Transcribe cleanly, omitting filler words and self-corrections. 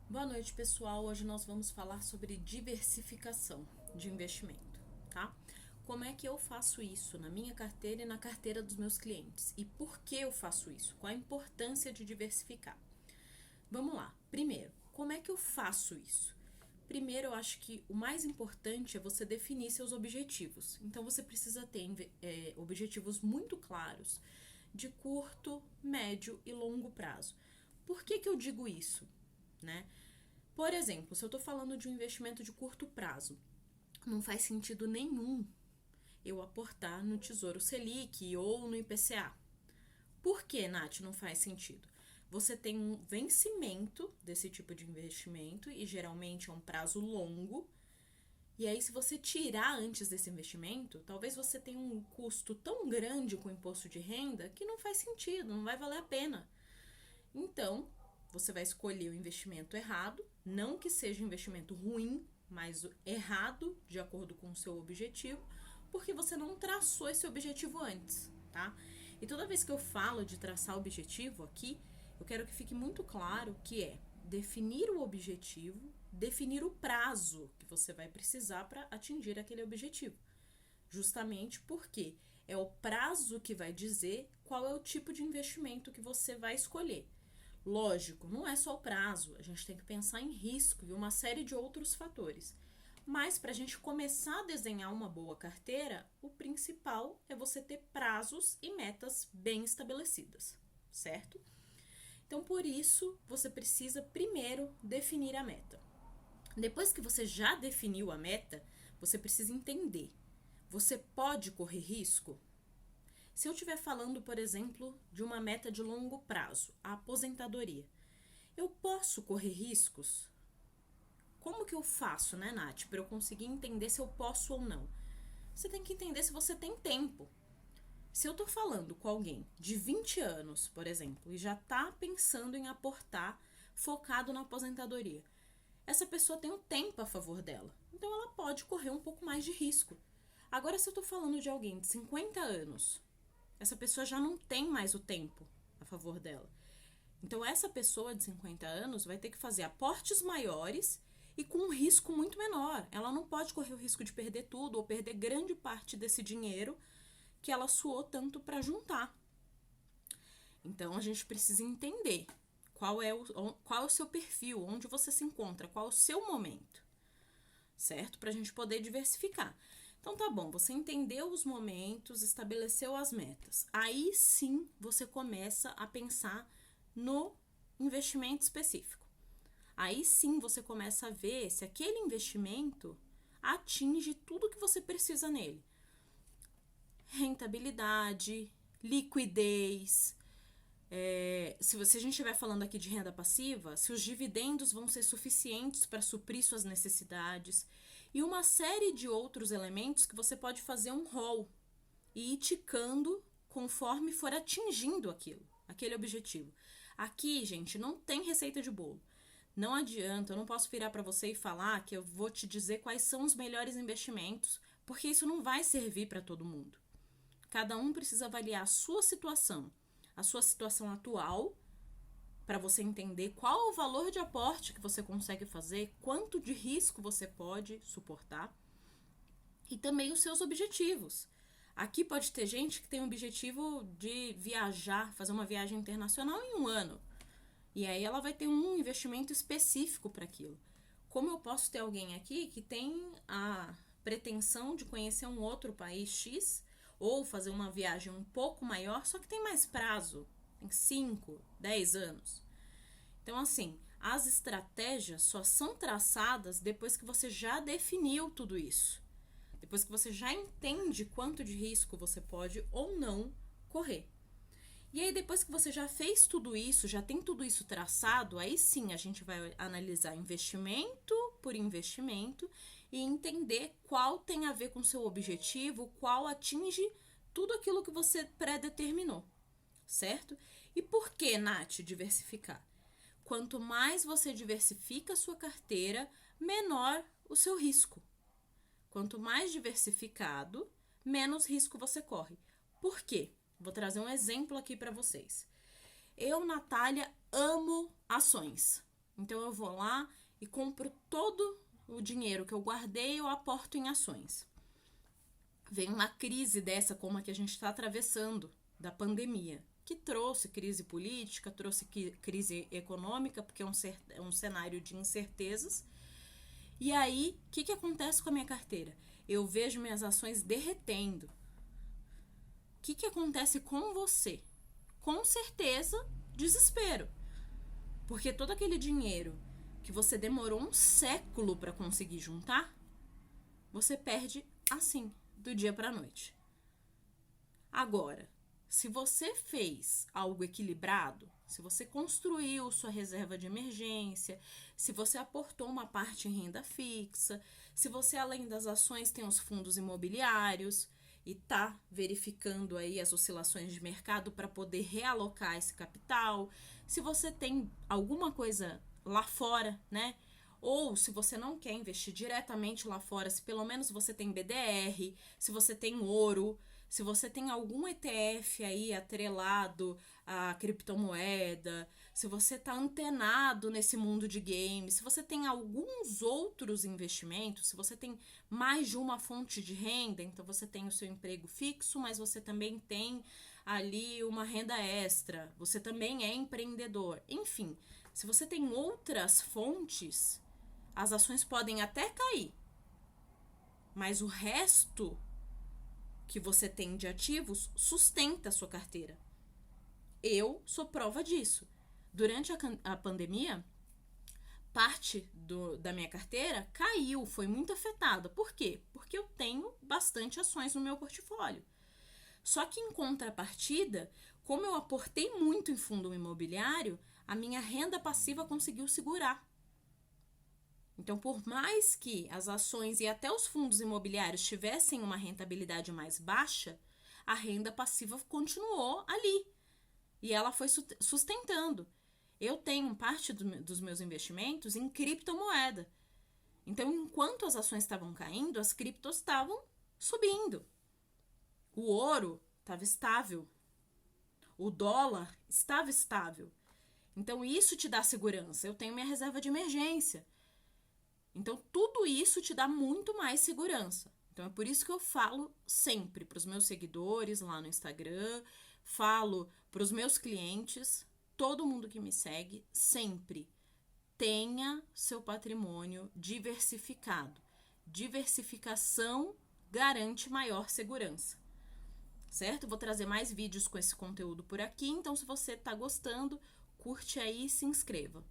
Boa noite, pessoal. Hoje nós vamos falar sobre diversificação de investimento, tá? Como é que eu faço isso na minha carteira e na carteira dos meus clientes? E por que eu faço isso? Qual a importância de diversificar? Vamos lá. Primeiro, como é que eu faço isso? Primeiro, eu acho que o mais importante é você definir seus objetivos. Então, você precisa ter objetivos muito claros de curto, médio e longo prazo. Por que eu digo isso? Né? Por exemplo, se eu estou falando de um investimento de curto prazo, não faz sentido nenhum eu aportar no Tesouro Selic ou no IPCA. Por que, Nath, não faz sentido? Você tem um vencimento desse tipo de investimento e geralmente é um prazo longo. E aí, se você tirar antes desse investimento, talvez você tenha um custo tão grande com o imposto de renda que não faz sentido, não vai valer a pena. Então, você vai escolher o investimento errado, não que seja um investimento ruim, mas errado de acordo com o seu objetivo, porque você não traçou esse objetivo antes, tá? E toda vez que eu falo de traçar objetivo aqui, eu quero que fique muito claro que é definir o objetivo, definir o prazo que você vai precisar para atingir aquele objetivo. Justamente porque é o prazo que vai dizer qual é o tipo de investimento que você vai escolher. Lógico, não é só o prazo, a gente tem que pensar em risco e uma série de outros fatores. Mas para a gente começar a desenhar uma boa carteira, o principal é você ter prazos e metas bem estabelecidas, certo? Então, por isso, você precisa primeiro definir a meta. Depois que você já definiu a meta, você precisa entender: você pode correr risco? Se eu estiver falando, por exemplo, de uma meta de longo prazo, a aposentadoria, eu posso correr riscos? Como que eu faço, né, Nath, para eu conseguir entender se eu posso ou não? Você tem que entender se você tem tempo. Se eu tô falando com alguém de 20 anos, por exemplo, e já tá pensando em aportar focado na aposentadoria, essa pessoa tem um tempo a favor dela. Então ela pode correr um pouco mais de risco. Agora, se eu tô falando de alguém de 50 anos, essa pessoa já não tem mais o tempo a favor dela. Então, essa pessoa de 50 anos vai ter que fazer aportes maiores e com um risco muito menor. Ela não pode correr o risco de perder tudo ou perder grande parte desse dinheiro que ela suou tanto para juntar. Então, a gente precisa entender qual é o seu perfil, onde você se encontra, qual é o seu momento, certo? Para a gente poder diversificar. Então tá bom, você entendeu os momentos, estabeleceu as metas. Aí sim você começa a pensar no investimento específico. Aí sim você começa a ver se aquele investimento atinge tudo que você precisa nele. Rentabilidade, liquidez. Se a gente estiver falando aqui de renda passiva, se os dividendos vão ser suficientes para suprir suas necessidades e uma série de outros elementos que você pode fazer um rol e ir ticando conforme for atingindo aquele objetivo. Aqui, gente, não tem receita de bolo. Não adianta, eu não posso virar para você e falar que eu vou te dizer quais são os melhores investimentos, porque isso não vai servir para todo mundo. Cada um precisa avaliar a sua situação atual, para você entender qual é o valor de aporte que você consegue fazer, quanto de risco você pode suportar e também os seus objetivos. Aqui pode ter gente que tem o objetivo de viajar, fazer uma viagem internacional em um ano. E aí ela vai ter um investimento específico para aquilo. Como eu posso ter alguém aqui que tem a pretensão de conhecer um outro país X ou fazer uma viagem um pouco maior, só que tem mais prazo, tem 5, 10 anos. Então, assim, as estratégias só são traçadas depois que você já definiu tudo isso. Depois que você já entende quanto de risco você pode ou não correr. E aí, depois que você já fez tudo isso, já tem tudo isso traçado, aí sim a gente vai analisar investimento por investimento e entender qual tem a ver com o seu objetivo, qual atinge tudo aquilo que você predeterminou, certo? E por que, Nath, diversificar? Quanto mais você diversifica a sua carteira, menor o seu risco. Quanto mais diversificado, menos risco você corre. Por quê? Vou trazer um exemplo aqui para vocês. Eu, Natália, amo ações. Então eu vou lá e compro todo o dinheiro que eu guardei, eu aporto em ações. Vem uma crise dessa como a que a gente está atravessando, da pandemia, que trouxe crise política, trouxe crise econômica, porque é um cenário de incertezas. E aí, o que acontece com a minha carteira? Eu vejo minhas ações derretendo. O que acontece com você? Com certeza, desespero. Porque todo aquele dinheiro que você demorou um século para conseguir juntar, você perde assim, do dia para a noite. Agora, se você fez algo equilibrado, se você construiu sua reserva de emergência, se você aportou uma parte em renda fixa, se você, além das ações, tem os fundos imobiliários e está verificando aí as oscilações de mercado para poder realocar esse capital, se você tem alguma coisa lá fora, né? Ou se você não quer investir diretamente lá fora, se pelo menos você tem BDR, se você tem ouro, se você tem algum ETF aí atrelado à criptomoeda, se você está antenado nesse mundo de games, se você tem alguns outros investimentos, se você tem mais de uma fonte de renda, então você tem o seu emprego fixo, mas você também tem ali uma renda extra, você também é empreendedor. Enfim, se você tem outras fontes, as ações podem até cair, mas o resto que você tem de ativos sustenta a sua carteira. Eu sou prova disso. Durante a pandemia, parte da minha carteira caiu, foi muito afetada. Por quê? Porque eu tenho bastante ações no meu portfólio. Só que em contrapartida, como eu aportei muito em fundo imobiliário, a minha renda passiva conseguiu segurar. Então, por mais que as ações e até os fundos imobiliários tivessem uma rentabilidade mais baixa, a renda passiva continuou ali. E ela foi sustentando. Eu tenho parte dos meus investimentos em criptomoeda. Então, enquanto as ações estavam caindo, as criptos estavam subindo. O ouro estava estável. O dólar estava estável. Então, isso te dá segurança. Eu tenho minha reserva de emergência. Então, tudo isso te dá muito mais segurança. Então, é por isso que eu falo sempre para os meus seguidores lá no Instagram, falo para os meus clientes, todo mundo que me segue, sempre tenha seu patrimônio diversificado. Diversificação garante maior segurança, certo? Vou trazer mais vídeos com esse conteúdo por aqui, então se você está gostando, curte aí e se inscreva.